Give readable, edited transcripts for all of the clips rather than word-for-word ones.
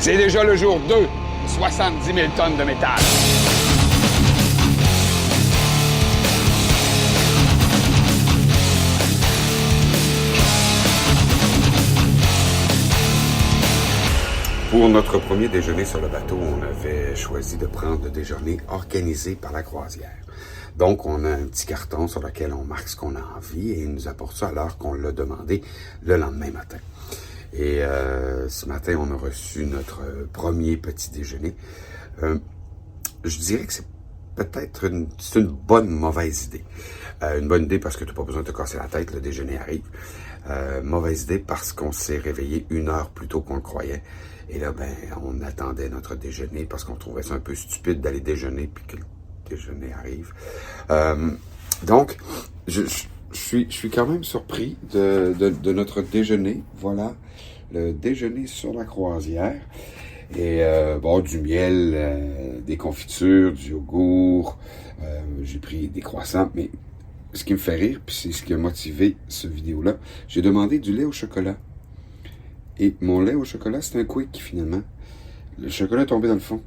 C'est déjà le jour 2, 70 000 tonnes de métal. Pour notre premier déjeuner sur le bateau, on avait choisi de prendre le déjeuner organisé par la croisière. Donc, on a un petit carton sur lequel on marque ce qu'on a envie et il nous apporte ça alors qu'on l'a demandé le lendemain matin. Et ce matin, on a reçu notre premier petit déjeuner. Je dirais que c'est peut-être une bonne mauvaise idée. Une bonne idée parce que tu n'as pas besoin de te casser la tête, le déjeuner arrive. Mauvaise idée parce qu'on s'est réveillé 1 heure plus tôt qu'on le croyait. Et là, on attendait notre déjeuner parce qu'on trouvait ça un peu stupide d'aller déjeuner puis que le déjeuner arrive. Donc, je suis quand même surpris de notre déjeuner. Voilà, le déjeuner sur la croisière. Et du miel, des confitures, du yogourt. J'ai pris des croissants, mais ce qui me fait rire, puis c'est ce qui a motivé cette vidéo-là, j'ai demandé du lait au chocolat. Et mon lait au chocolat, c'est un quick, finalement. Le chocolat est tombé dans le fond.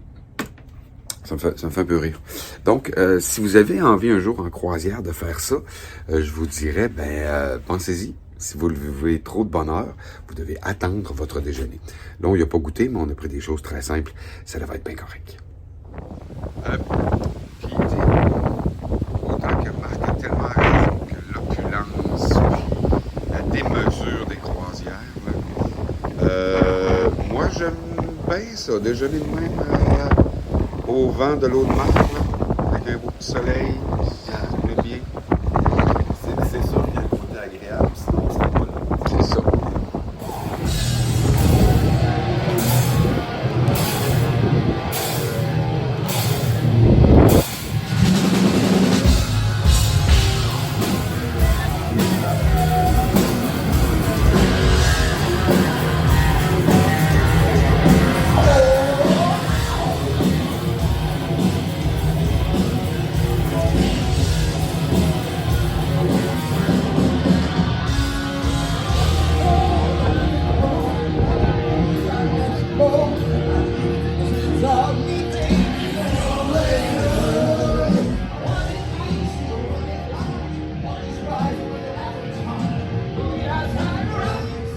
Ça me fait un peu rire. Donc, si vous avez envie un jour en croisière de faire ça, je vous dirais, pensez-y. Si vous voulez trop de bonheur, vous devez attendre votre déjeuner. Là, on n'y a pas goûté, mais on a pris des choses très simples. Ça devrait être bien correct. Puis, autant que Marc a tellement raison que l'opulence, la démesure des croisières, moi, j'aime bien ça, déjeuner de même au vent de l'eau de mer, là, avec un beau petit soleil, le bien. C'est sûr qu'il y a un côté agréable, sinon on serait pas là. C'est ça.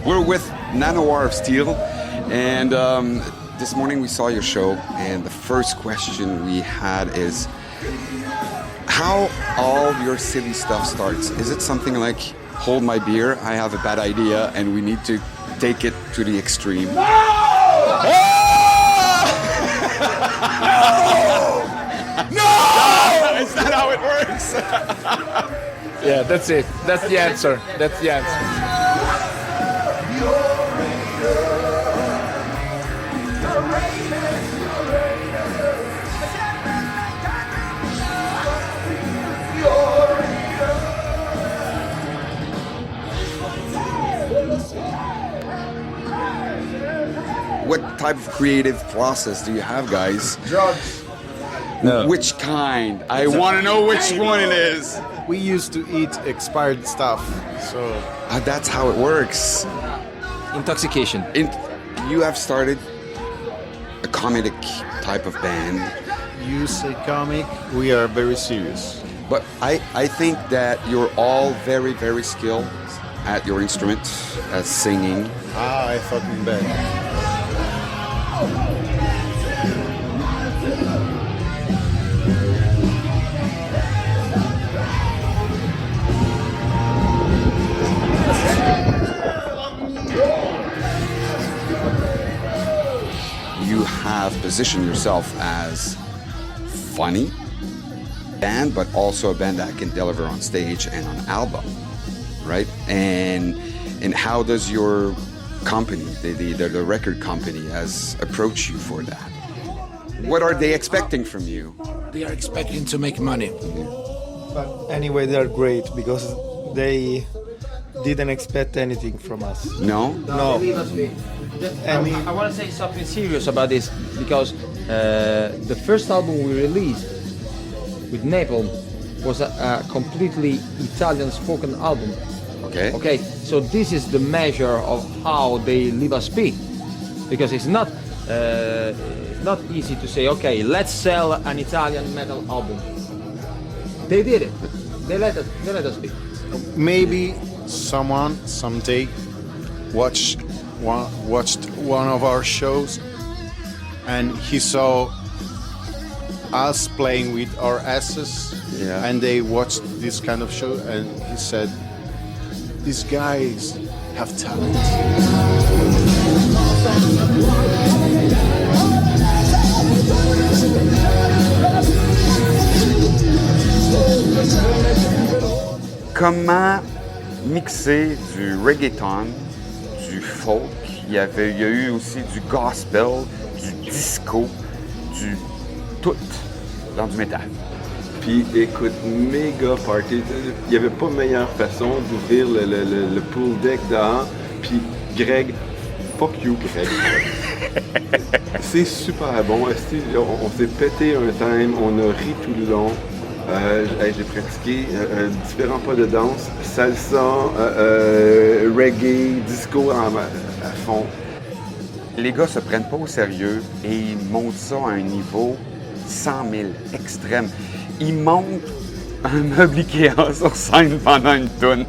We're with Nanowar of Steel, and this morning we saw your show, and the first question we had is how all your silly stuff starts. Is it something like, hold my beer, I have a bad idea, and we need to take it to the extreme? No! No! Is that how it works? Yeah, that's it. That's the answer. That's the answer. What type of creative process do you have, guys? Drugs. No. Which kind? I want to know which one it is. We used to eat expired stuff, so That's how it works. Intoxication. You have started a comedic type of band, you say comic, we are very serious. but I think that you're all very, very skilled at your instrument, at singing. I fucking bet. You have positioned yourself as funny band, but also a band that can deliver on stage and on album, right? And how does your company, the record company, has approached you for that? What are they expecting from you? They are expecting to make money. But anyway, they are great because they didn't expect anything from us. No? No. I want to say something serious about this because the first album we released with Napalm was a completely Italian spoken album. Okay. Okay, so this is the measure of how they leave us be, because it's not not easy to say, okay, let's sell an Italian metal album. They did it. They let us be. Maybe someone someday watched one of our shows and he saw us playing with our asses, and they watched this kind of show and he said, these guys have talent. Comment mixer du reggaeton, du folk, il y a eu aussi du gospel, du disco, du tout dans du métal. Puis écoute, méga party. Il n'y avait pas meilleure façon d'ouvrir le pool deck dehors. Puis Greg, fuck you Greg. C'est super bon. On s'est pété un time, on a ri tout le long. J'ai pratiqué différents pas de danse, salsa, reggae, disco à fond. Les gars se prennent pas au sérieux et ils montent ça à un niveau 100 000 extrême. Ils montent un meuble Ikea sur scène pendant une toune.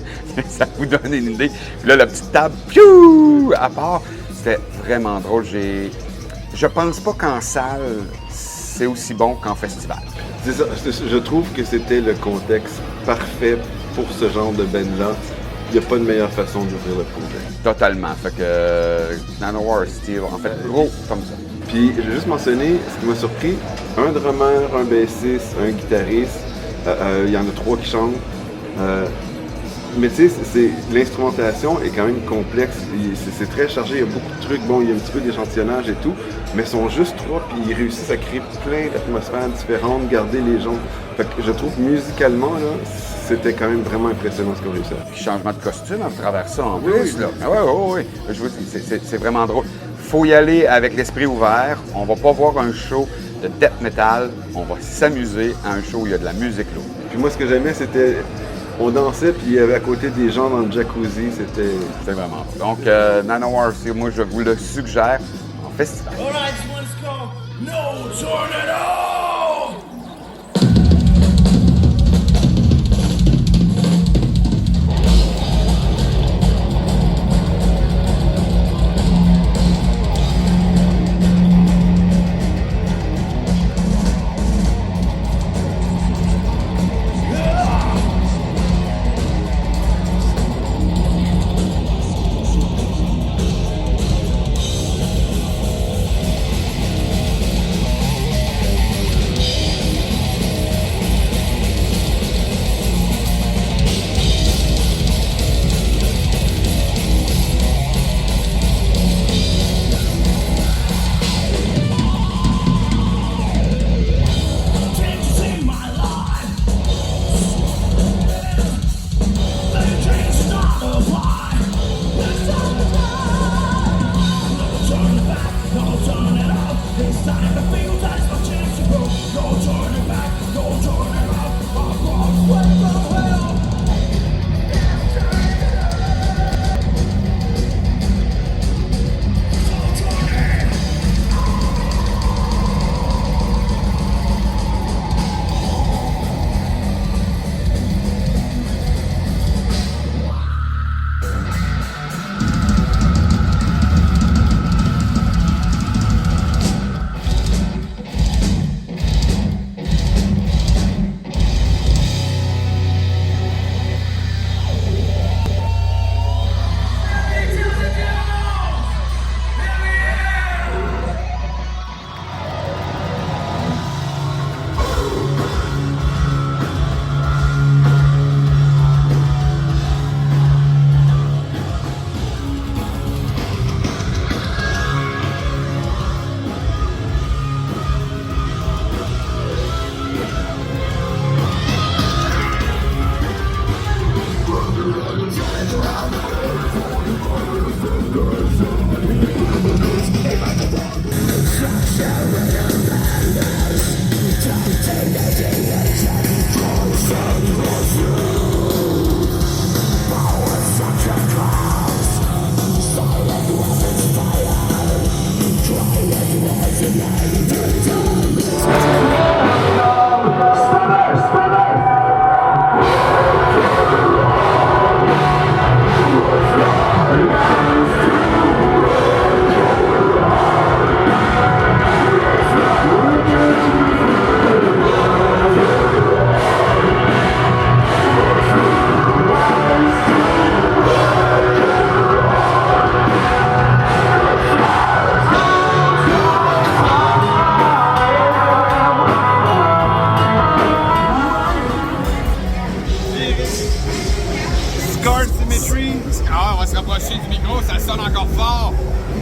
Ça vous donne une idée. Puis là, la petite table, piou, à part, c'était vraiment drôle. Je pense pas qu'en salle, c'est aussi bon qu'en festival. C'est ça, je trouve que c'était le contexte parfait pour ce genre de band-là. Il n'y a pas de meilleure façon d'ouvrir le projet. Totalement. Fait que Nanowar Steel, en fait, gros comme ça. Puis, je vais juste mentionner, ce qui m'a surpris, un drummer, un bassiste, un guitariste, il y en a 3 qui chantent. Mais tu sais, l'instrumentation est quand même complexe, c'est très chargé, il y a beaucoup de trucs, bon, il y a un petit peu d'échantillonnage et tout, mais ils sont juste 3 puis ils réussissent à créer plein d'atmosphères différentes, garder les gens. Fait que je trouve musicalement, là, c'était quand même vraiment impressionnant ce qu'on réussit à faire. Puis changement de costume à travers ça en plus. Là. Ah ouais. Je vous dis, c'est vraiment drôle. Faut y aller avec l'esprit ouvert. On va pas voir un show de death metal, on va s'amuser à un show où il y a de la musique lourde. Puis moi, ce que j'aimais, c'était... On dansait, puis il y avait à côté des gens dans le jacuzzi, c'était vraiment bon. Donc, Nanowar Steel, moi, je vous le suggère en festival. All right, this one's called No Tornado!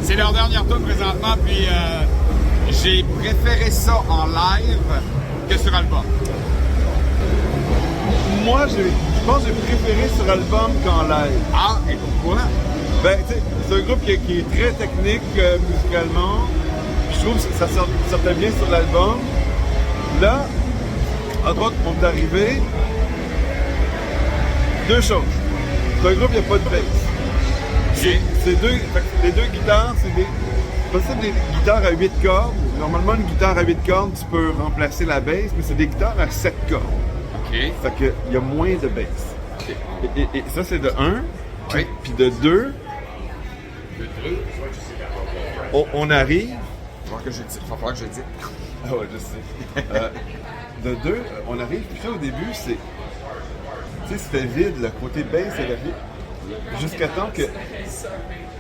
C'est leur dernière tour présentement, puis j'ai préféré ça en live que sur album. Moi, je pense que j'ai préféré sur album qu'en live. Ah, et pourquoi? Ben, tu sais, c'est un groupe qui est très technique musicalement. Je trouve que ça sortait bien sur l'album. Là, entre autres, on est arrivé. Deux choses. C'est un groupe, il n'y a pas de bass. Les deux guitares, c'est des guitares à 8 cordes. Normalement, une guitare à 8 cordes, tu peux remplacer la bass, mais c'est des guitares à 7 cordes. OK. Fait qu'il y a moins de bass. OK. Et ça, c'est de 1. Oui. Puis de 2, on arrive. Il va falloir que je dise. Ah ouais, je sais. De 2, on arrive. Puis là, au début, c'est. Tu sais, c'était vide, le côté bass était vide. Jusqu'à temps que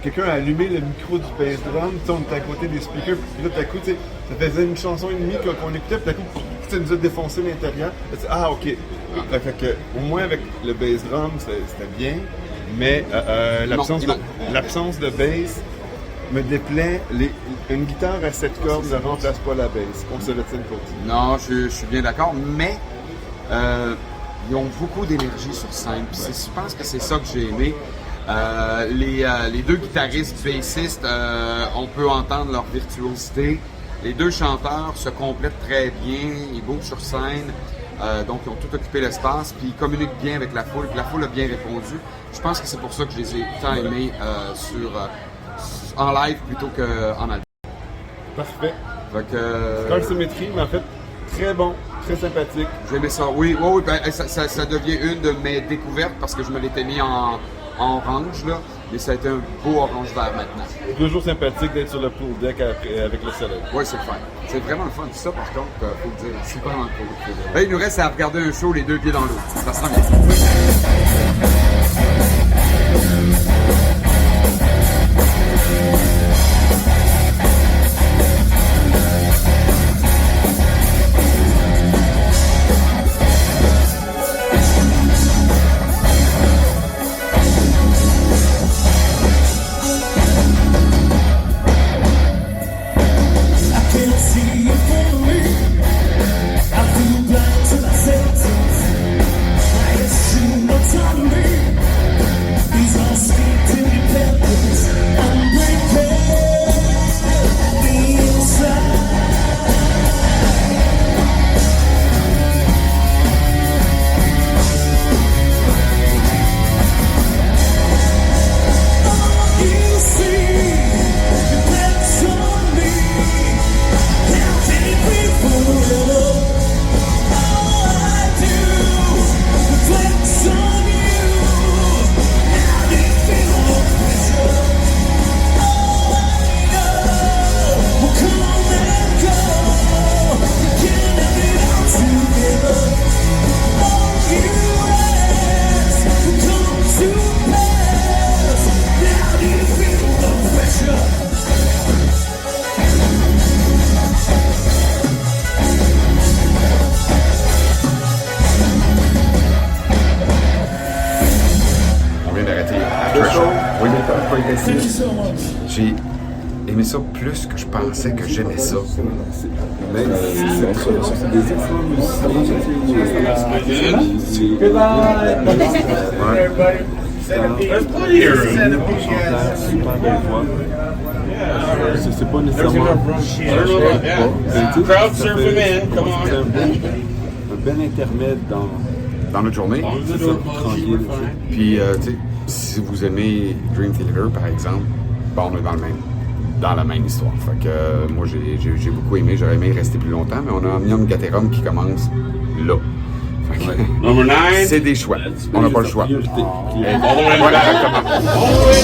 quelqu'un a allumé le micro du bass drum, tu sais, on était à côté des speakers, puis là, tout à coup, tu sais, ça faisait une chanson et demie qu'on écoutait, puis tout à coup, ça nous a défoncé l'intérieur. Ah, ok. Fait que, au moins avec le bass drum, c'était bien, mais l'absence de bass me déplaît. Une guitare à 7 cordes ne remplace pas la bass, qu'on se le tienne pour dire. Non, je suis bien d'accord, mais ils ont beaucoup d'énergie sur scène. Puis je pense que c'est ça que j'ai aimé. Les deux guitaristes, bassistes, on peut entendre leur virtuosité. Les deux chanteurs se complètent très bien, ils bougent sur scène, donc ils ont tout occupé l'espace, puis ils communiquent bien avec la foule, puis la foule a bien répondu. Je pense que c'est pour ça que je les ai tant aimés en live plutôt qu'en album. Parfait. Donc, Star Symmetry, mais en fait, très bon, très sympathique. J'ai aimé ça, oui, ben, ça devient une de mes découvertes parce que je me l'étais mis en orange, là, mais ça a été un beau orange vert maintenant. C'est toujours sympathique d'être sur le pool deck avec le soleil. Oui, c'est le fun. C'est vraiment le fun. Ça, par contre, faut le dire, c'est vraiment cool. Là, il nous reste à regarder un show les deux pieds dans l'eau. Ça sent bien. J'ai aimé ça plus que je pensais que j'aimais ça. Mais c'est des excellents musiciens. C'est pas nécessairement Crowd surfing in, come on. un bel intermède Dans notre journée. c'est ça, tranquille. Puis, tu sais, si vous aimez Dream Theater, par exemple, bon, on est dans la même histoire. Fait que moi, j'ai beaucoup aimé. J'aurais aimé rester plus longtemps, mais on a Omnium Gatherum qui commence là. Fait que, Number 9. c'est des choix. On n'a pas le choix. Priorité. All the way Voilà, back. exactement. All the way.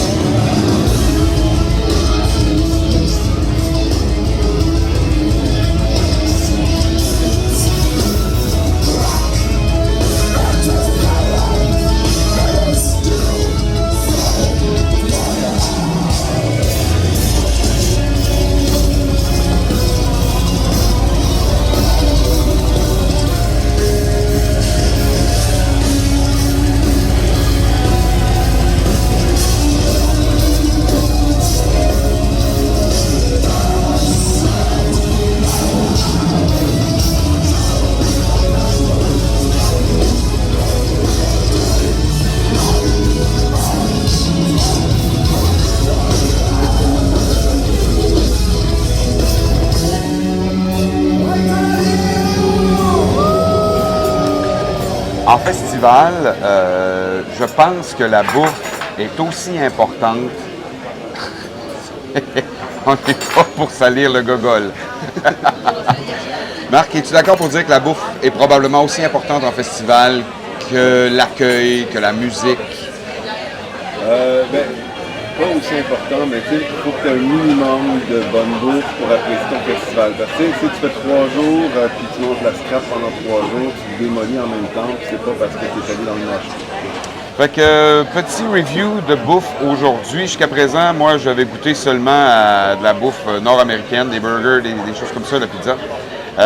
En festival, je pense que la bouffe est aussi importante. On n'est pas pour salir le gogol. Marc, es-tu d'accord pour dire que la bouffe est probablement aussi importante en festival que l'accueil, que la musique? Pas aussi important, mais tu sais, il faut que tu aies un minimum de bonne bouffe pour apprécier ton festival. Parce que si tu fais 3 jours, puis tu manges la scrap pendant 3 jours, tu démolis en même temps, puis c'est pas parce que tu es allé dans le moche. Fait que, petit review de bouffe aujourd'hui. Jusqu'à présent, moi, j'avais goûté seulement à de la bouffe nord-américaine, des burgers, des choses comme ça, la pizza.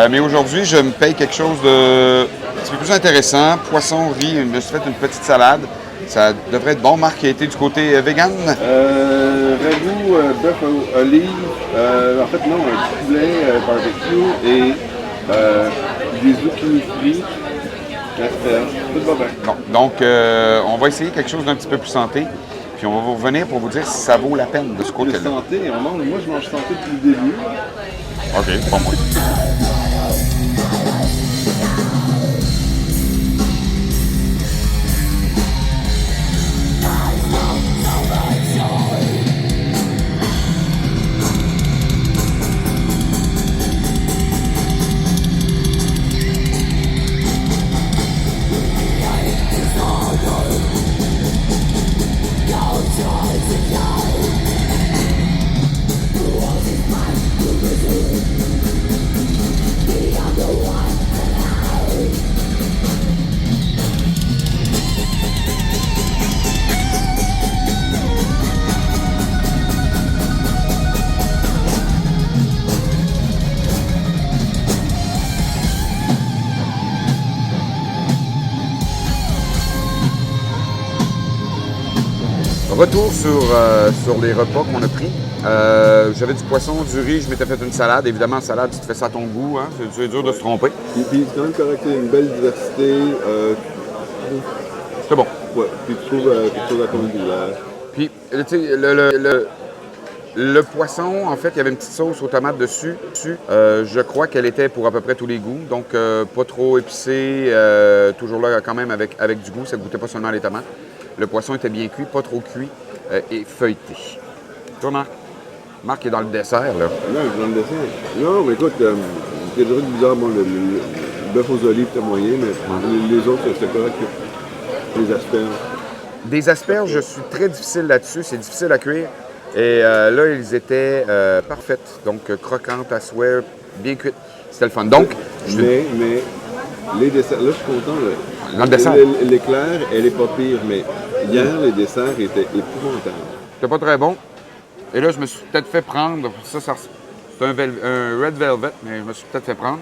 Mais aujourd'hui, je me paye quelque chose de un petit peu plus intéressant. Poisson, riz, je me suis fait une petite salade. Ça devrait être bon. Marc a été du côté vegan. Ragoût, bœuf olive, en fait non, un petit poulet barbecue et des zucchini frits, asperges, tout va bien. Bon, donc, on va essayer quelque chose d'un petit peu plus santé. Puis on va vous revenir pour vous dire si ça vaut la peine de ce côté-là. Santé, moi je mange santé depuis le début. OK, pas moi. Retour sur les repas qu'on a pris. J'avais du poisson, du riz, je m'étais fait une salade. Évidemment, salade, tu te fais ça à ton goût, hein? C'est dur de se tromper. Puis c'est quand même correct, il y a une belle diversité. C'est bon. Ouais, puis tu trouves quelque chose à ton goût. Puis, tu sais, le poisson, en fait, il y avait une petite sauce aux tomates dessus. Je crois qu'elle était pour à peu près tous les goûts. Donc, pas trop épicé, toujours là quand même avec du goût. Ça ne goûtait pas seulement les tomates. Le poisson était bien cuit, pas trop cuit et feuilleté. Toi, Marc? Marc est dans le dessert, là. Non, je suis dans le dessert. Non, mais écoute, il y a des trucs bizarres. Bon, le bœuf aux olives, c'était moyen, mais les autres, c'était correct. Les asperges. Des asperges, je suis très difficile là-dessus. C'est difficile à cuire. Et là, ils étaient parfaites. Donc, croquantes à souhait, bien cuites. C'était le fun. Donc, mais les desserts, là, je suis content. Là. Dans le dessert. L'éclair, elle est pas pire, mais hier, les desserts étaient épouvantables. C'était pas très bon. Et là, je me suis peut-être fait prendre. Ça c'est un red velvet, mais je me suis peut-être fait prendre.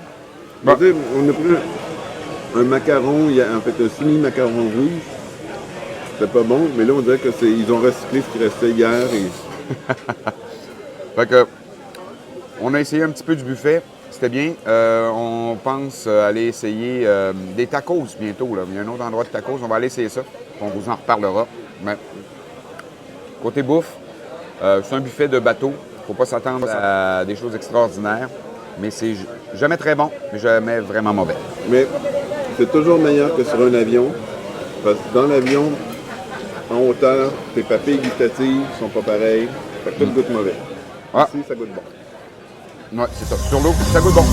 Bon. On a pris un macaron, en fait, un semi-macaron rouge. C'était pas bon, mais là, on dirait qu'ils ont recyclé ce qui restait hier. Fait que, on a essayé un petit peu du buffet. C'était bien. On pense aller essayer des tacos bientôt. Là. Il y a un autre endroit de tacos. On va aller essayer ça. On vous en reparlera. Mais, côté bouffe, c'est un buffet de bateau. Il ne faut pas s'attendre à des choses extraordinaires. Mais c'est jamais très bon, mais jamais vraiment mauvais. Mais c'est toujours meilleur que sur un avion. Parce que dans l'avion, en hauteur, tes papilles gustatives sont pas pareilles. Fait que tout goûte mauvais. Ah. Ici, ça goûte bon. Ouais, c'est ça. Sur l'eau, ça goûte bon.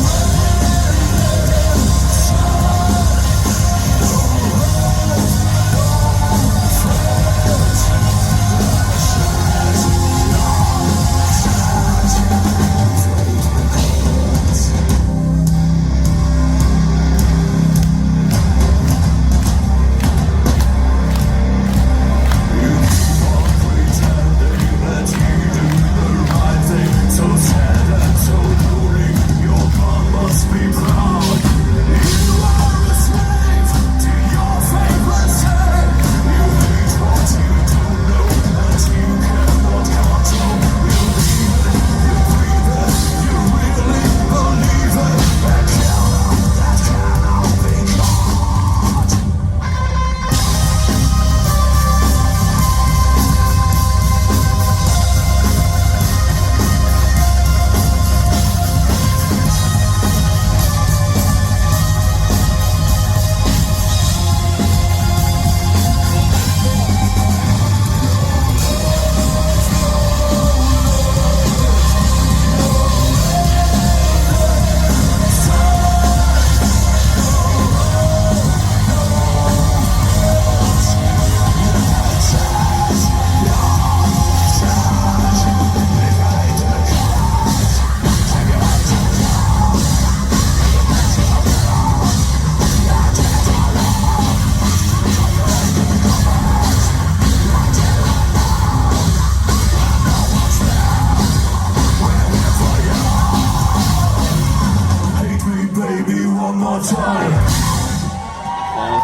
On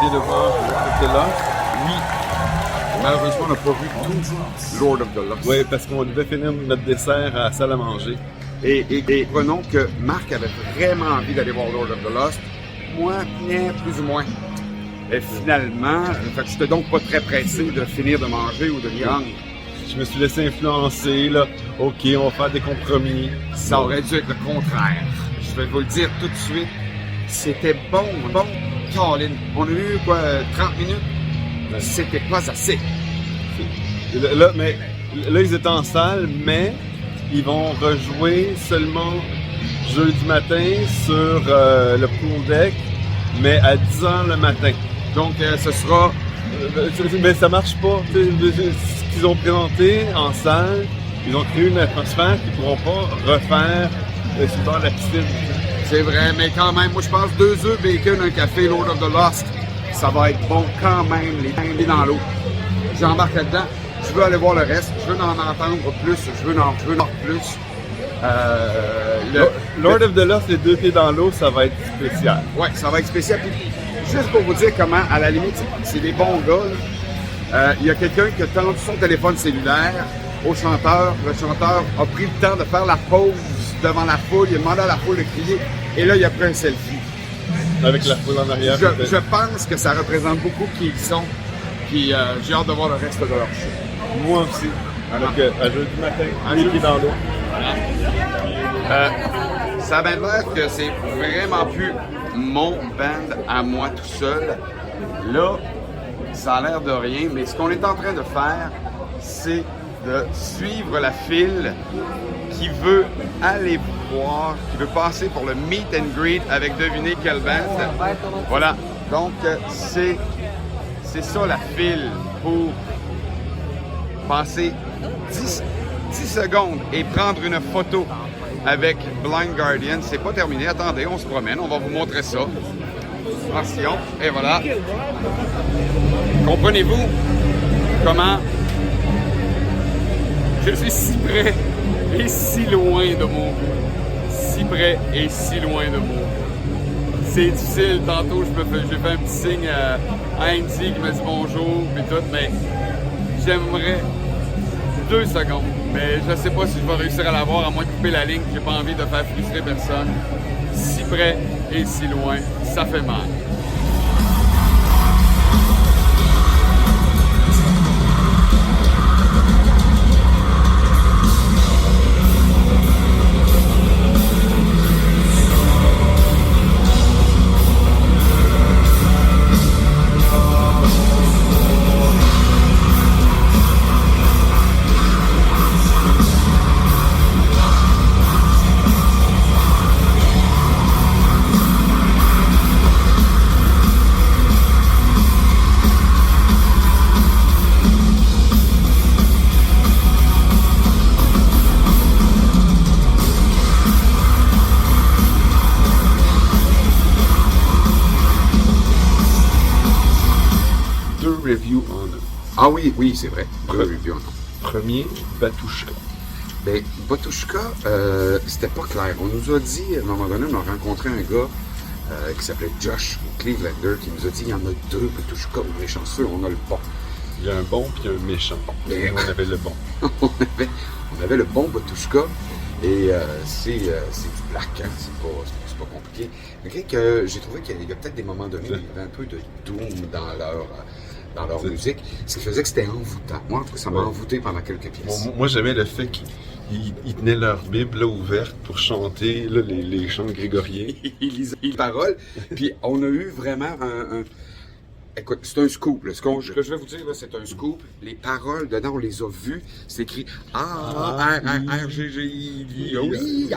vient de voir Lord of the Lost. Oui. Malheureusement, on n'a pas vu tout Lord of the Lost. Oui, parce qu'on devait finir notre dessert à la salle à manger. Et prenons que Marc avait vraiment envie d'aller voir Lord of the Lost. Moi, bien, plus ou moins. Et finalement, je n'étais donc pas très pressé de finir de manger ou de lire. Je me suis laissé influencer, là. OK, on va faire des compromis. Ça aurait dû être le contraire. Je vais vous le dire tout de suite. C'était bon. Colin, on a eu, 30 minutes? Ouais. C'était pas assez. Là, ils étaient en salle, mais ils vont rejouer seulement jeudi matin sur le pool deck, mais à 10h le matin. Donc, ce sera... Mais ça marche pas. Ce qu'ils ont présenté en salle, ils ont créé une atmosphère qu'ils ne pourront pas refaire sur le bord de la piscine. C'est vrai, mais quand même, moi je pense 2 œufs, bacon, un café, Lord of the Lost, ça va être bon quand même, les dans l'eau. J'embarque là-dedans, je veux aller voir le reste, je veux en entendre plus, je veux en plus. Lord of the Lost, les 2 pieds dans l'eau, ça va être spécial. Ouais, ça va être spécial. Puis, juste pour vous dire comment, à la limite, c'est des bons gars. Il y a quelqu'un qui a tendu son téléphone cellulaire au chanteur. Le chanteur a pris le temps de faire la pause devant la foule. Il a demandé à la foule de crier. Et là, il a pris un selfie. Avec la foule en arrière. Je pense que ça représente beaucoup qui ils sont. Puis j'ai hâte de voir le reste de leur show. Moi aussi. Donc, à jeudi matin, les pieds dans l'eau. Ça m'a l'air que c'est vraiment plus mon band à moi tout seul. Là, ça a l'air de rien, mais ce qu'on est en train de faire, c'est de suivre la file qui veut aller voir, qui veut passer pour le meet and greet avec devinez quelle band. Voilà. Donc, c'est ça la file pour passer 10 secondes et prendre une photo avec Blind Guardian. C'est pas terminé. Attendez, on se promène. On va vous montrer ça. Attention. Et voilà. Comprenez-vous comment je suis si près et si loin de mon but. Si près et si loin de mon but. C'est difficile. Tantôt, j'ai fait un petit signe à Andy qui m'a dit bonjour et tout, mais j'aimerais 2 secondes. Mais je sais pas si je vais réussir à l'avoir, à moins de couper la ligne. J'ai pas envie de faire frustrer personne. Si près et si loin, ça fait mal. Review en un. Ah oui, c'est vrai. Deux reviews en un. Premier, Batushka. Ben, Batushka, c'était pas clair. On nous a dit, à un moment donné, on a rencontré un gars qui s'appelait Josh Clevelander qui nous a dit il y en a 2 Batushka, on est chanceux, on a le bon. Il y a un bon puis un méchant. Et on avait le bon. on avait le bon Batushka et c'est du black, hein? C'est pas compliqué. Mais que j'ai trouvé qu'il y a peut-être des moments donnés, il y avait un peu de doom dans leur musique, ce qui faisait que c'était envoûtant. Moi, en tout cas, ça m'a envoûté pendant quelques pièces. Moi, j'aimais le fait qu'ils tenaient leur Bible là, ouverte pour chanter là, les chants grégoriens. Ils lisaient les paroles. Puis on a eu vraiment un... Écoute, c'est un scoop. Là. Ce que je vais vous dire, là, c'est un scoop. Les paroles, dedans, on les a vues. C'est écrit A-R-G-G-I-I. Oui,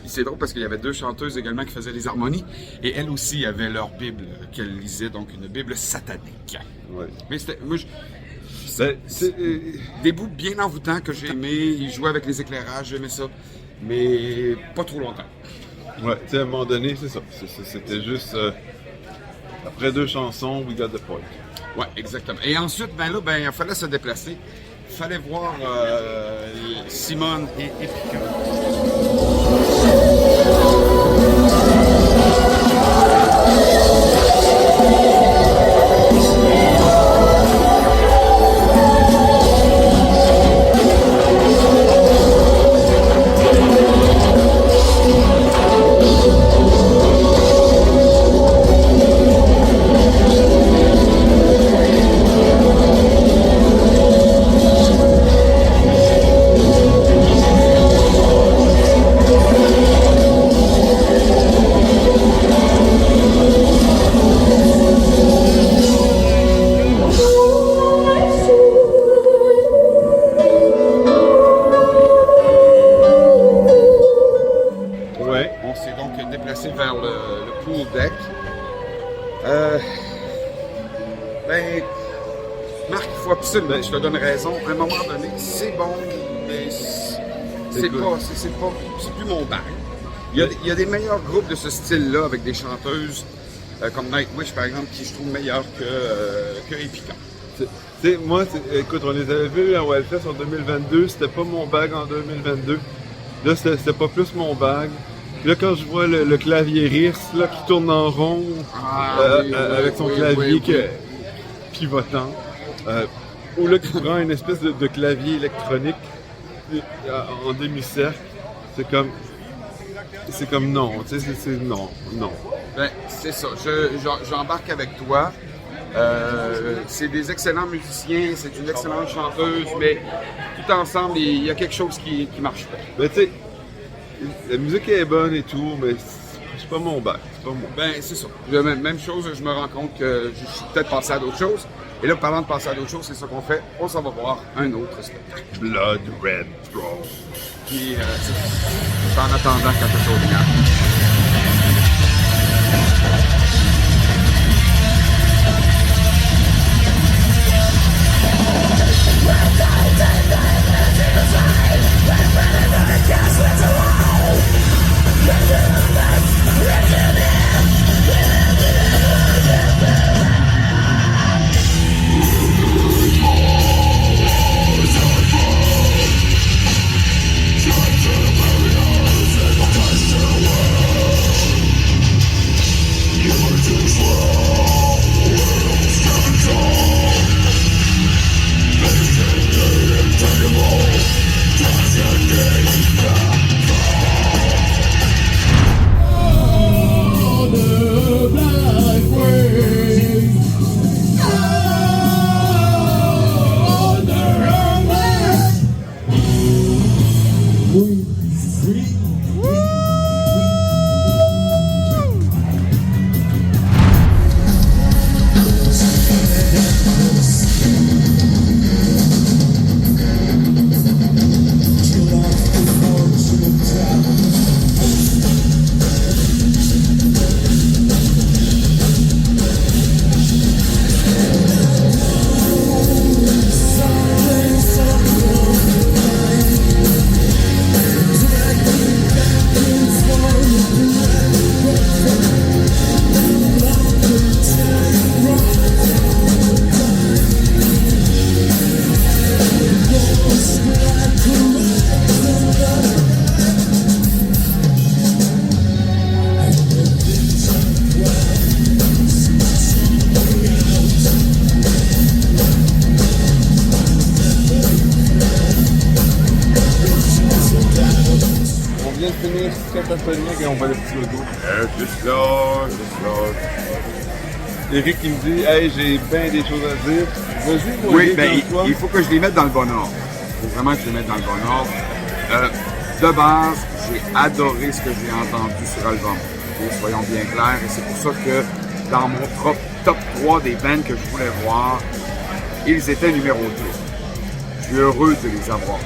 c'est drôle parce qu'il y avait 2 chanteuses également qui faisaient les harmonies. Et elles aussi avaient leur Bible qu'elles lisaient, donc une Bible satanique. Ouais. Mais c'était... Moi, des bouts bien envoûtants que j'ai aimé. Ils jouaient avec les éclairages, j'aimais ça. Mais pas trop longtemps. Ouais, tu sais, à un moment donné, c'est ça. C'était juste... après 2 chansons, we got the point. Ouais, exactement. Et ensuite, il fallait se déplacer. fallait voir Simone et Epica. On s'est donc déplacé vers le pool deck. Marc, il faut absolument, je te donne raison, à un moment donné, c'est bon, mais c'est plus mon bag. Il y a des meilleurs groupes de ce style-là avec des chanteuses comme Nightwish, par exemple, qui je trouve meilleurs que Epica. Écoute, on les avait vus à Wildfest en 2022, c'était pas mon bag en 2022. Là, c'était pas plus mon bag. Là, quand je vois le clavier Rirs là, qui tourne en rond avec son clavier pivotant, ou là qui prend une espèce de clavier électronique en demi-cercle, c'est comme non, tu sais, c'est non. Ben, c'est ça, j'embarque avec toi. C'est des excellents musiciens, c'est une excellente chanteuse, mais tout ensemble, il y a quelque chose qui marche pas. Ben, tu sais, la musique est bonne et tout, mais c'est pas mon bac. Ben, c'est ça. Même chose, je me rends compte que je suis peut-être passé à d'autres choses. Et là, parlant de passer à d'autres choses, c'est ça qu'on fait. On s'en va voir un autre spectacle. Blood Red Throne. Puis, c'est en attendant quelque chose de bien. Et on va le petit logo. Juste là. Eric qui me dit, hey, j'ai bien des choses à dire. Vas-y, moi, oui, ben, il faut que je les mette dans le bon ordre. Il faut vraiment que je les mette dans le bon ordre. De base, j'ai adoré ce que j'ai entendu sur l'album. Okay, soyons bien clairs. Et c'est pour ça que dans mon top 3 des bands que je voulais voir, ils étaient numéro 2. Je suis heureux de les avoir.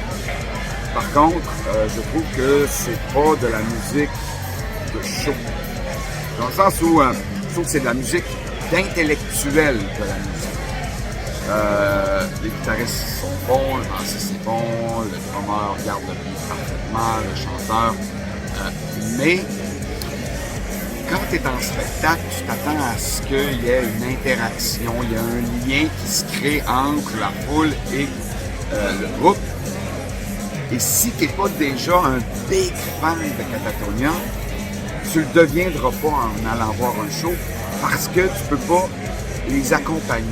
Par contre, je trouve que c'est pas de la musique de show. Dans le sens où je trouve que c'est de la musique d'intellectuel de la musique. Les guitaristes sont bons, le bassiste est bon, le drummer garde le beat parfaitement, le chanteur. Mais quand tu es en spectacle, tu t'attends à ce qu'il y ait une interaction, il y a un lien qui se crée entre la foule et le groupe. Et si tu n'es pas déjà un big fan de Katatonia, tu le deviendras pas en allant voir un show parce que tu peux pas les accompagner.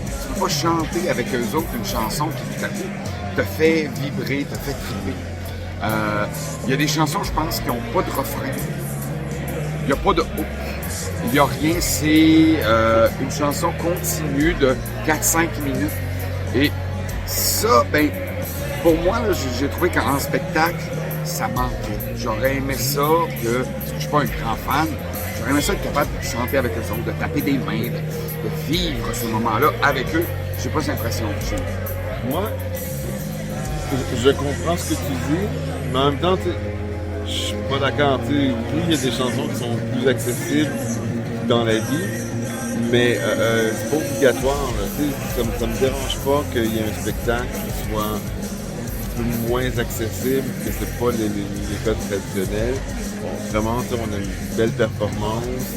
Tu peux pas chanter avec eux autres une chanson qui tout à coup te fait vibrer, te fait triper. Il y a des chansons, je pense, qui n'ont pas de refrain. Il n'y a pas de hook. Il n'y a rien. C'est une chanson continue de 4-5 minutes. Et ça, ben, pour moi, là, j'ai trouvé qu'en spectacle, ça manquait. J'aurais aimé ça que, parce que je suis pas un grand fan, j'aurais aimé ça être capable de chanter avec eux autres, de taper des mains, de vivre ce moment-là avec eux. J'ai pas cette impression que j'ai. Moi, je comprends ce que tu dis, mais en même temps, tu sais, je suis pas d'accord. Tu sais, oui, il y a des chansons qui sont plus accessibles dans la vie, mais c'est pas obligatoire. Là, tu sais, ça me dérange pas qu'il y ait un spectacle qui soit un peu moins accessible, que c'est pas les codes traditionnels. Bon, vraiment, tu sais, on a une belle performance,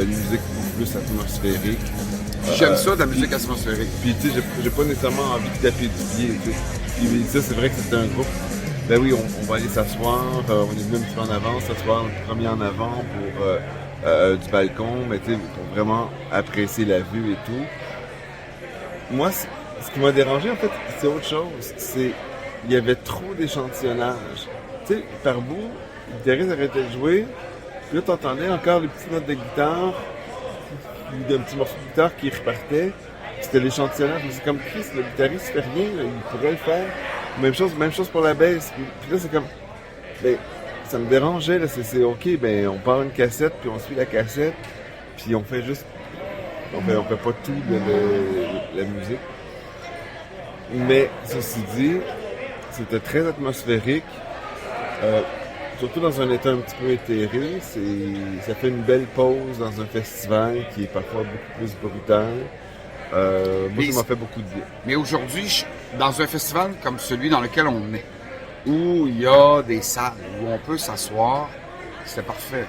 une musique plus atmosphérique. J'aime ça de la musique atmosphérique. Puis tu sais, j'ai pas nécessairement envie de taper du pied. Tu sais. Puis ça, c'est vrai que c'était un groupe. Ben oui, on va aller s'asseoir. On est venu un petit peu en avance, s'asseoir le premier en avant pour du balcon, mais tu sais, pour vraiment apprécier la vue et tout. Moi, ce qui m'a dérangé, en fait, c'est autre chose. Il y avait trop d'échantillonnage. Tu sais, par bout, le guitariste arrêtait de jouer, puis là, t'entendais encore les petites notes de guitare, d'un petit morceau de guitare qui repartait. C'était l'échantillonnage. Mais c'est comme Chris, le guitariste fait rien, là, il pourrait le faire. Même chose pour la baisse. Puis là, c'est comme. Ben, ça me dérangeait, là. C'est OK, ben, on part une cassette, puis on suit la cassette, puis on fait juste. On fait pas tout de la musique. Mais, ceci dit, c'était très atmosphérique. Surtout dans un état un petit peu éthéré, ça fait une belle pause dans un festival qui est parfois beaucoup plus brutal. Moi, ça m'a fait beaucoup de bien. Mais aujourd'hui, dans un festival comme celui dans lequel on est, où il y a des salles, où on peut s'asseoir, c'est parfait.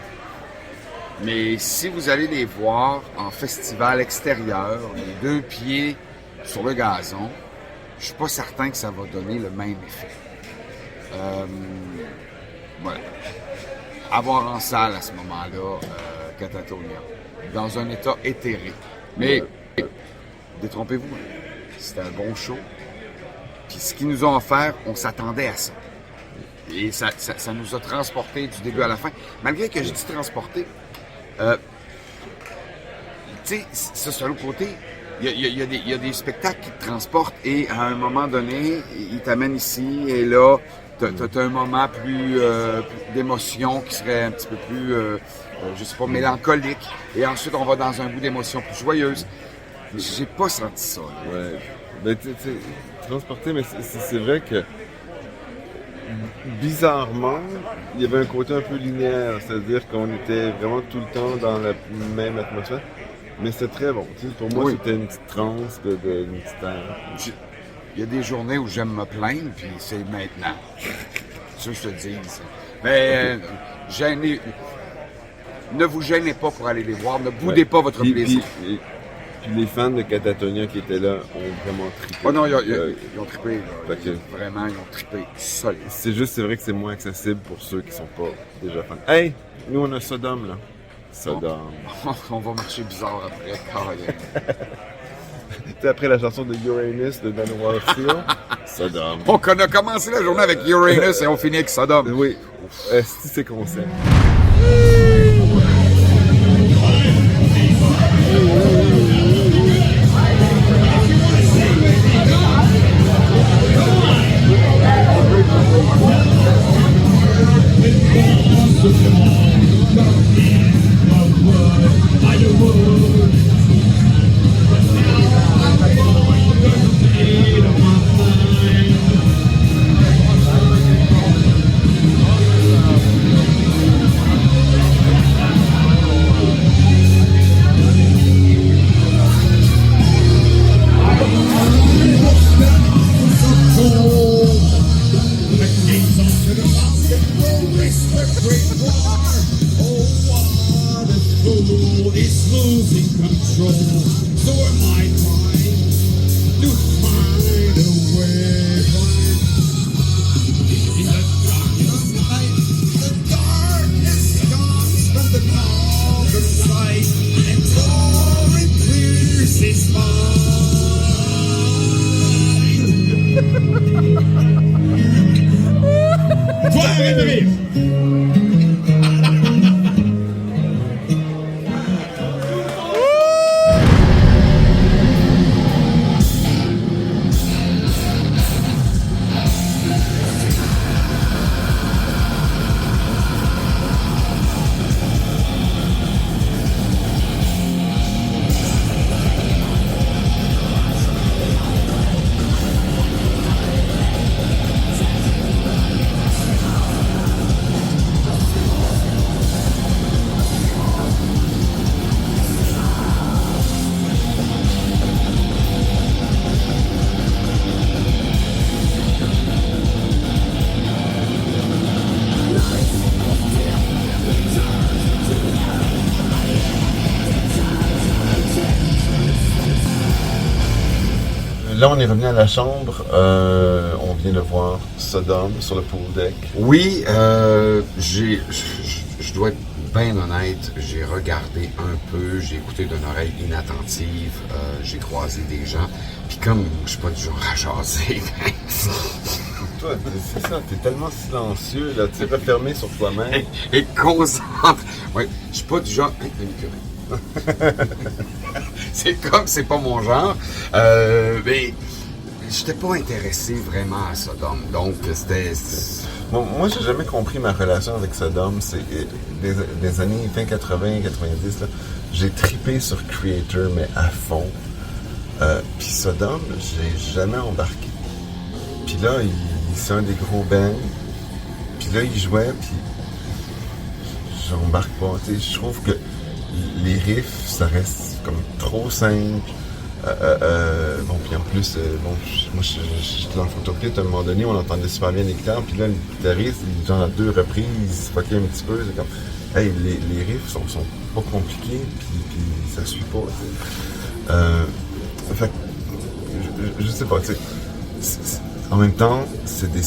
Mais si vous allez les voir en festival extérieur, les deux pieds sur le gazon, je suis pas certain que ça va donner le même effet. Voilà. Avoir en salle à ce moment-là, Katatonia, dans un état éthéré. Mais, détrompez-vous, c'était un bon show. Puis ce qu'ils nous ont offert, on s'attendait à ça. Et ça nous a transportés du début à la fin. Malgré que j'ai dit transporter, tu sais, ça c'est l'autre côté. Il y a des spectacles qui te transportent et à un moment donné, ils t'amènent ici et là, t'as un moment plus d'émotion qui serait un petit peu plus, je sais pas, mélancolique. Et ensuite, on va dans un bout d'émotion plus joyeuse. J'ai pas senti ça. Là. Ouais. Ben, tu sais, transporté, mais c'est vrai que bizarrement, il y avait un côté un peu linéaire, c'est-à-dire qu'on était vraiment tout le temps dans la même atmosphère. Mais c'était très bon. Tu sais, pour moi, c'était une petite transe d'une petite air. Il y a des journées où j'aime me plaindre, puis c'est maintenant. C'est ça que je te dis. Mais ne vous gênez pas pour aller les voir. Ne boudez pas votre plaisir. Puis les fans de Katatonia qui étaient là ont vraiment trippé. Oh non, ils ont trippé. Vraiment, ils ont trippé solide. C'est vrai que c'est moins accessible pour ceux qui sont pas déjà fans. Hey! Nous, on a Sodom, là. Sodom. On va marcher bizarre après. Tu après la chanson de Uranus de Dan Warfield, Sodom. On a commencé la journée avec Uranus et on finit avec Sodom. Oui. C'est concept. Toi, arrête de rire. Là, on est revenu à la chambre. On vient de voir Sodom sur le pool deck. Oui, je dois être bien honnête, j'ai regardé un peu, j'ai écouté d'une oreille inattentive, j'ai croisé des gens, puis comme je suis pas du genre à jaser, Toi, c'est ça, t'es tellement silencieux, là, tu sais, refermé sur toi-même. et concentre. Oui, je suis pas du genre. C'est comme c'est pas mon genre. Mais j'étais pas intéressé vraiment à Sodom. Donc c'était. Bon, moi, j'ai jamais compris ma relation avec Sodom. C'est des années fin 80, 90, là, j'ai tripé sur Creator, mais à fond. Puis Sodom, j'ai jamais embarqué. Puis là, c'est un des gros bands. Puis là, il jouait, puis j'embarque pas. Tu sais, je trouve que les riffs, ça reste comme trop simple. Bon, puis en plus, moi, j'étais dans le photoclip à un moment donné, on entendait super bien les guitares, puis là, le guitariste, genre à 2 reprises, il se fuckait un petit peu. C'est comme, hey, les riffs sont pas compliqués, puis ça suit pas. Fait que, je sais pas, tu sais. En même temps, c'est des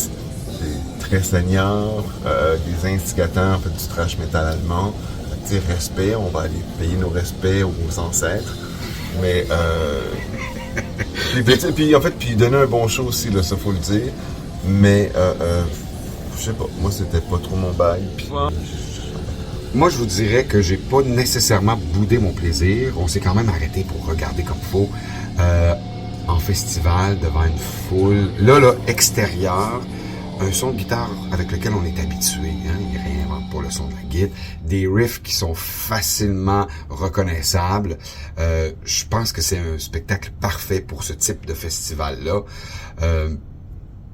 très seniors, des instigateurs, en fait, du thrash metal allemand. Tu sais, respect, on va aller payer nos respects aux ancêtres. Mais, puis en fait, puis donner un bon show aussi, là, ça faut le dire. Mais, je sais pas, moi, c'était pas trop mon bail. Puis, Moi, je vous dirais que j'ai pas nécessairement boudé mon plaisir. On s'est quand même arrêté pour regarder comme il faut. En festival, devant une foule, là, extérieur, un son de guitare avec lequel on est habitué, hein, il réinvente pas le son de la guitare, des riffs qui sont facilement reconnaissables. Je pense que c'est un spectacle parfait pour ce type de festival-là,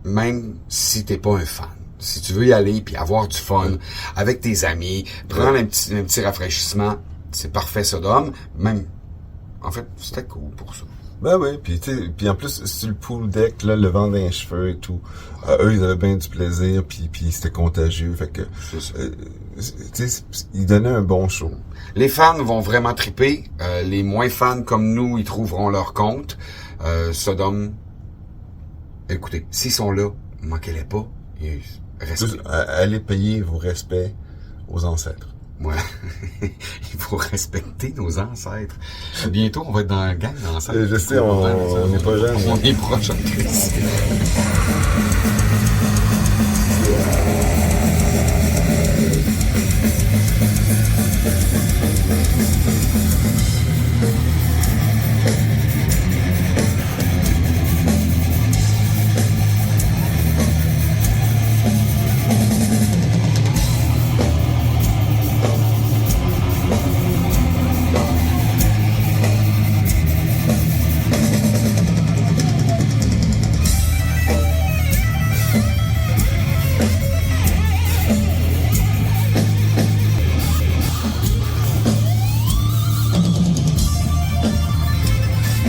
même si t'es pas un fan. Si tu veux y aller puis avoir du fun avec tes amis, prendre un petit rafraîchissement, c'est parfait Sodom. Même, en fait, c'était cool pour ça. ben oui, puis en plus, sur le pool deck, là, le vent dans les cheveux et tout, eux, ils avaient bien du plaisir, puis c'était contagieux, fait que, tu sais, ils donnaient un bon show. Les fans vont vraiment triper, les moins fans comme nous, ils trouveront leur compte. Sodom, écoutez, s'ils sont là, manquez-les pas, respect. Allez payer vos respects aux ancêtres. Voilà. Il faut respecter nos ancêtres. Bientôt, on va être dans la gang d'ancêtres. Je sais, on n'est pas jeunes. On est proche en Christ.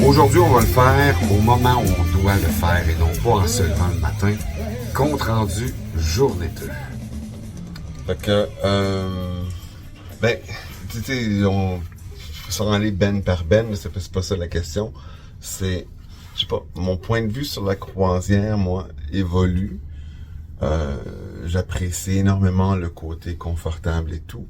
Aujourd'hui, on va le faire au moment où on doit le faire et non pas en se levant le matin. Compte rendu, journée 2. Fait que, ben, tu sais, on s'en aller ben par ben, mais c'est pas ça la question. C'est, je sais pas, mon point de vue sur la croisière, moi, évolue. J'apprécie énormément le côté confortable et tout.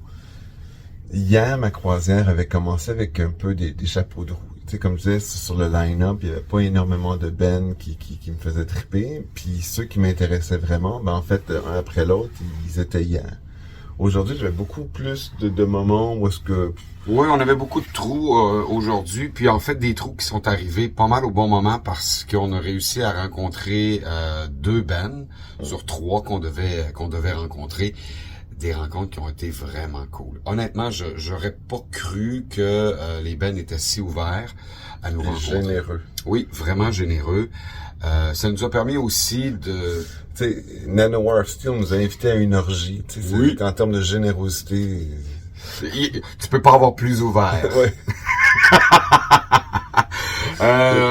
Hier, ma croisière avait commencé avec un peu des chapeaux de roue. Tu sais, comme je disais, sur le line-up, il y avait pas énormément de bands qui me faisaient triper. Puis ceux qui m'intéressaient vraiment, ben en fait, un après l'autre, ils étaient hier. Aujourd'hui, j'avais beaucoup plus de moments où est-ce que... Oui, on avait beaucoup de trous aujourd'hui, puis en fait des trous qui sont arrivés pas mal au bon moment parce qu'on a réussi à rencontrer 2 bands sur 3 qu'on devait rencontrer. Des rencontres qui ont été vraiment cool. Honnêtement, j'aurais pas cru que les bands étaient si ouverts à nous rencontrer. Généreux. Oui, vraiment généreux. Ça nous a permis aussi de... Tu sais, Nanowar of Steel nous a invités à une orgie. Tu sais, Oui. en termes de générosité... Tu peux pas avoir plus ouvert. Ouais.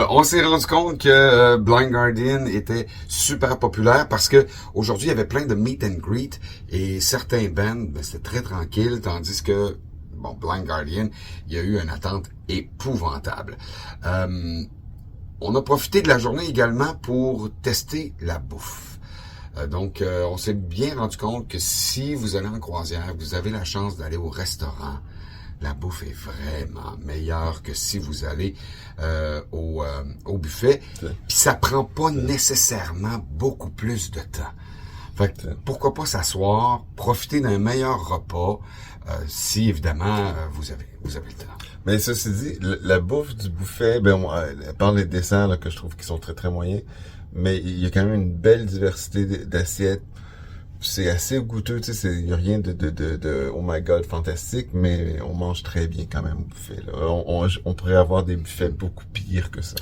On s'est rendu compte que Blind Guardian était super populaire parce que aujourd'hui il y avait plein de meet and greet et certains bands, ben, c'était très tranquille, tandis que bon, Blind Guardian, il y a eu une attente épouvantable. On a profité de la journée également pour tester la bouffe. Donc, on s'est bien rendu compte que si vous allez en croisière, vous avez la chance d'aller au restaurant, la bouffe est vraiment meilleure que si vous allez au buffet. Puis ça prend pas nécessairement beaucoup plus de temps. Fait que pourquoi pas s'asseoir, profiter d'un meilleur repas, si évidemment vous avez le temps. Mais ceci dit, la bouffe du buffet, ben moi, à part les desserts là, que je trouve qui sont très très moyens, mais il y a quand même une belle diversité d'assiettes. C'est assez goûteux, tu sais, il y a rien de oh my god fantastique, mais on mange très bien quand même au buffet. Là. On pourrait avoir des buffets beaucoup pires que ça.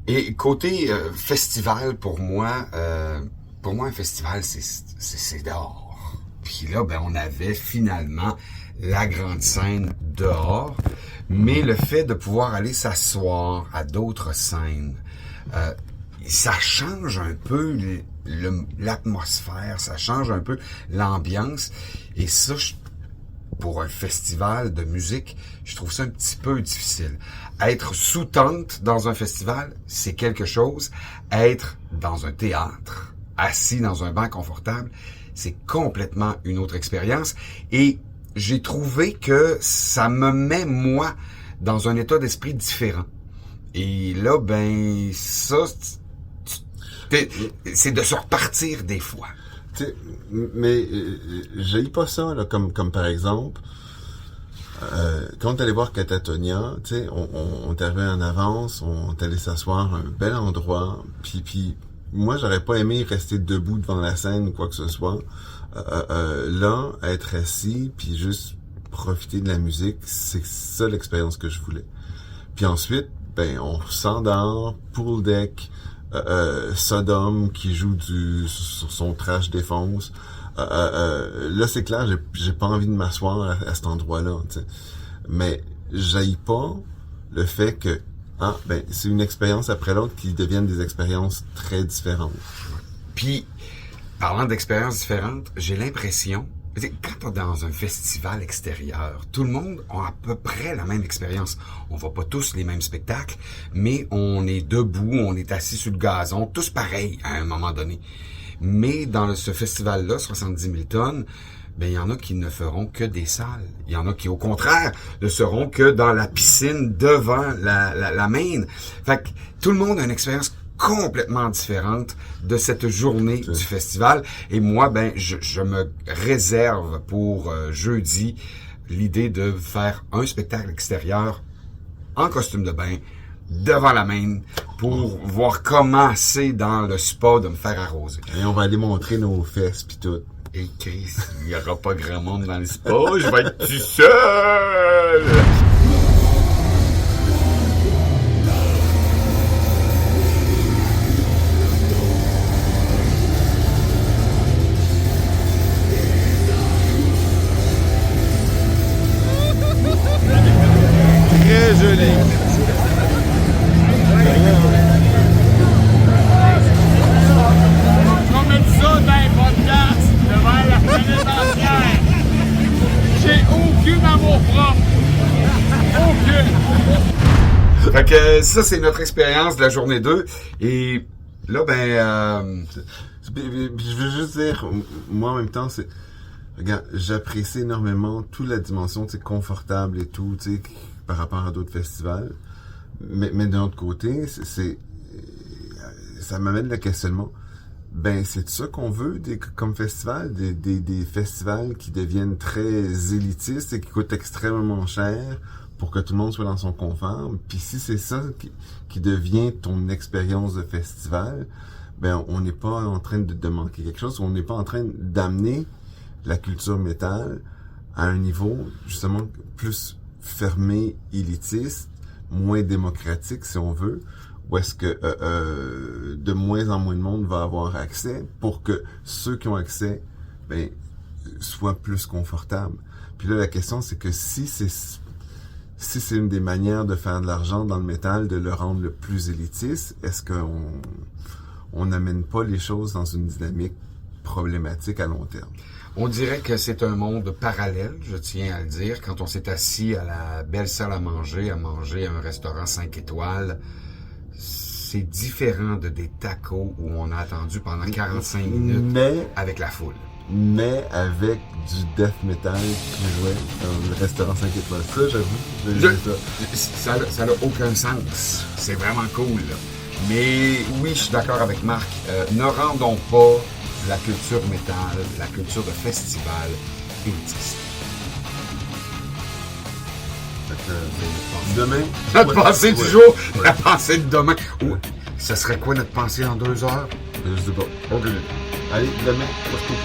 Et côté festival, pour moi un festival c'est dehors. Puis là, ben on avait finalement la grande scène dehors, mais le fait de pouvoir aller s'asseoir à d'autres scènes, ça change un peu l'atmosphère, ça change un peu l'ambiance. Et ça, pour un festival de musique, je trouve ça un petit peu difficile. Être sous tente dans un festival, c'est quelque chose. Être dans un théâtre, assis dans un banc confortable, c'est complètement une autre expérience. Et j'ai trouvé que ça me met, moi, dans un état d'esprit différent. Et là, ben, ça, c'est de se repartir des fois. T'sais, mais j'haïs pas ça, là, comme par exemple, quand on est allé voir Catatonia, tu sais, on est arrivé en avance, on est allé s'asseoir à un bel endroit, puis moi, j'aurais pas aimé rester debout devant la scène ou quoi que ce soit. Là, être assis, puis juste profiter de la musique, c'est ça l'expérience que je voulais. Puis ensuite, ben, on s'endort, pool deck, Sodom qui joue sur son trash défonce. Là, c'est clair, j'ai pas envie de m'asseoir à cet endroit-là, t'sais. Mais j'haïs pas le fait que c'est une expérience après l'autre qui deviennent des expériences très différentes. Puis, parlant d'expériences différentes, j'ai l'impression, quand on est dans un festival extérieur, tout le monde a à peu près la même expérience. On voit pas tous les mêmes spectacles, mais on est debout, on est assis sur le gazon, tous pareils à un moment donné. Mais dans ce festival-là, 70 000 tonnes, ben il y en a qui ne feront que des salles. Il y en a qui, au contraire, ne seront que dans la piscine devant la main. Fait que tout le monde a une expérience complètement différente de cette journée du festival. Et moi, ben, je me réserve pour jeudi l'idée de faire un spectacle extérieur en costume de bain devant la main pour voir comment c'est dans le spa de me faire arroser. Et on va aller montrer nos fesses pis tout. Et Chris, il n'y aura pas grand monde dans le spa, je vais être tout seul! Très joli. On va mettre ça dans les podcasts devant la planète entière. J'ai aucune amour propre. Aucune. Fait que ça, c'est notre expérience de la journée 2. Et là, ben... Je veux juste dire, moi en même temps, regarde, j'apprécie énormément toute la dimension, tu sais, confortable et tout, tu sais, par rapport à d'autres festivals. Mais d'un autre côté, ça m'amène le questionnement. Ben, c'est ça qu'on veut comme festival, des festivals qui deviennent très élitistes et qui coûtent extrêmement cher pour que tout le monde soit dans son confort. Puis si c'est ça qui devient ton expérience de festival, ben on n'est pas en train de manquer quelque chose, on n'est pas en train d'amener la culture métal à un niveau justement plus fermé, élitiste, moins démocratique si on veut, où est-ce que de moins en moins de monde va avoir accès pour que ceux qui ont accès ben soient plus confortables. Puis là, la question, c'est que si c'est une des manières de faire de l'argent dans le métal, de le rendre le plus élitiste, est-ce qu'on n'amène pas les choses dans une dynamique problématique à long terme? On dirait que c'est un monde parallèle, je tiens à le dire. Quand on s'est assis à la belle salle à manger à un restaurant 5 étoiles, c'est différent de des tacos où on a attendu pendant 45 minutes avec la foule. Mais avec du death metal qui jouait dans le restaurant 5 étoiles. Ça, j'avoue, ça n'a aucun sens. C'est vraiment cool. Mais oui, je suis d'accord avec Marc. Ne rendons pas la culture métal, la culture de festival élitiste. Demain. Notre pensée du jour, la pensée de demain. Ou, ça serait quoi notre pensée en 2 heures? Je sais pas. OK. Allez, demain, on se retrouve.